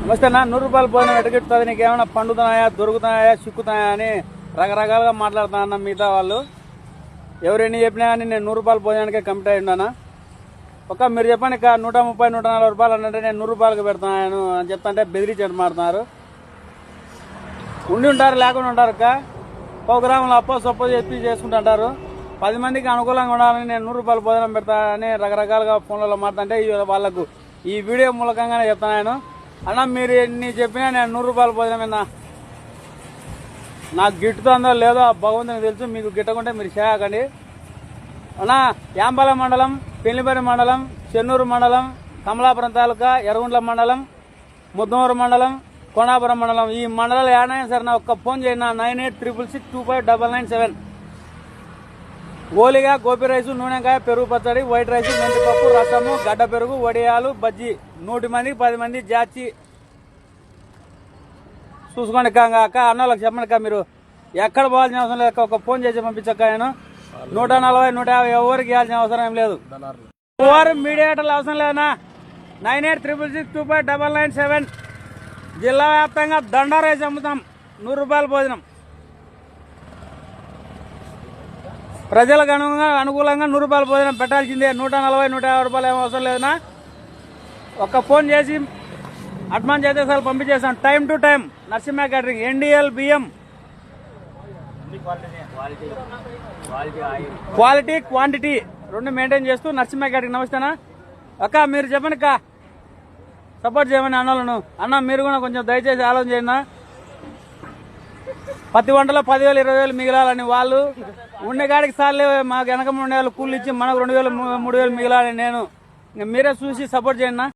నమస్తే అన్న. 100 రూపాయలు భోజనం ఎటగిట్టుతుంది, నీకు ఏమైనా పండుతున్నాయా, దొరుకుతున్నాయా, చిక్కుతున్నాయా అని రకరకాలుగా మాట్లాడుతున్నా అన్న. మిగతా వాళ్ళు ఎవరెన్ని చెప్పినా కానీ నేను 100 రూపాయల భోజనానికే కమిట్ అయ్యి ఉన్నాను. మీరు చెప్పండి, ఇక 130, 140 రూపాయలు అంటే నేను 100 రూపాయలకు పెడుతున్నాను అని చెప్తాంటే బెదిరించి మారుతున్నారు. ఉండి ఉంటారు, లేకుండా ఉంటారు. 100 గ్రాముల అప్పో సొప్పో చెప్పి చేసుకుంటుంటారు. 10 మందికి అనుకూలంగా ఉండాలని నేను 100 రూపాయల భోజనం పెడతానని రకరకాలుగా ఫోన్లలో మాట్లాడుతుంటే వాళ్ళకు ఈ వీడియో మూలకంగానే చెప్తాను. అన్న, మీరు ఎన్ని చెప్పినా నేను 100 రూపాయల భోజనమేనా, నాకు గిట్టుతుందో లేదో భగవంతునికి తెలుసు. మీకు గిట్టకుంటే మీరు చేయకండి అన్న. యాంబలం మండలం, పెళ్లిపరి మండలం, చెన్నూరు మండలం, కమలాపురం తాలూకా, ఎర్రగుంట్ల మండలం, ముద్దమూరు మండలం, కోనాపురం మండలం, ఈ మండలాలు ఏడైనా సరే నా ఒక్క ఫోన్ చేయండి. 9866625997. ఓలిగా, గోపి రైసు, నూనెకాయ, పెరుగు పచ్చడి, వైట్ రైసు, మెంతిపప్పు, రసము, గడ్డ పెరుగు, వడియాలు, బజ్జీ. 100 మందికి 10 మంది జాచి చూసుకోండి. అక్క అన్నోళ్ళకి చెప్పండి. మీరు ఎక్కడ పోవాల్సిన అవసరం లేదు. ఒక ఫోన్ చేసి పంపించక్క. నేను 140, 150 ఎవరికి ఇవ్వాల్సిన అవసరం ఏం లేదు. ఎవరు మీడియేటర్లు అవసరం లేదన్నా. 9866625997. జిల్లా వ్యాప్తంగా దండారేసి అమ్ముతాం 100 రూపాయల భోజనం. ప్రజలకు అనుకూలంగా 100 రూపాయల భోజనం పెట్టాల్సిందే. 140, 150 రూపాయలు ఏమో అవసరం లేదన్నా. ఒక్క ఫోన్ చేసి అడ్వాన్స్ అయితే సార్ పంపించేస్తాం. Time to time. Narasimha catering, NDL బియ్యం, క్వాలిటీ క్వాంటిటీ 2 మెయింటైన్ చేస్తూ నరసింహ క్యాటరింగ్. నమస్తేనా అక్క, మీరు చెప్పండి అక్క, సపోర్ట్ చేయమని అన్నోళ్ళను. అన్న, మీరు కూడా కొంచెం దయచేసి ఆలోచన చేయండి. ప్రతి వంటలో 10,000, 20,000 మిగిలాలని వాళ్ళు ఉండేగాడికి సార్లే. మాకు వెనక ఉండేవాళ్ళు కూలి ఇచ్చి మనకు 2,000, 3,000 మిగిలాలని నేను. మీరే చూసి సపోర్ట్ చేయండి.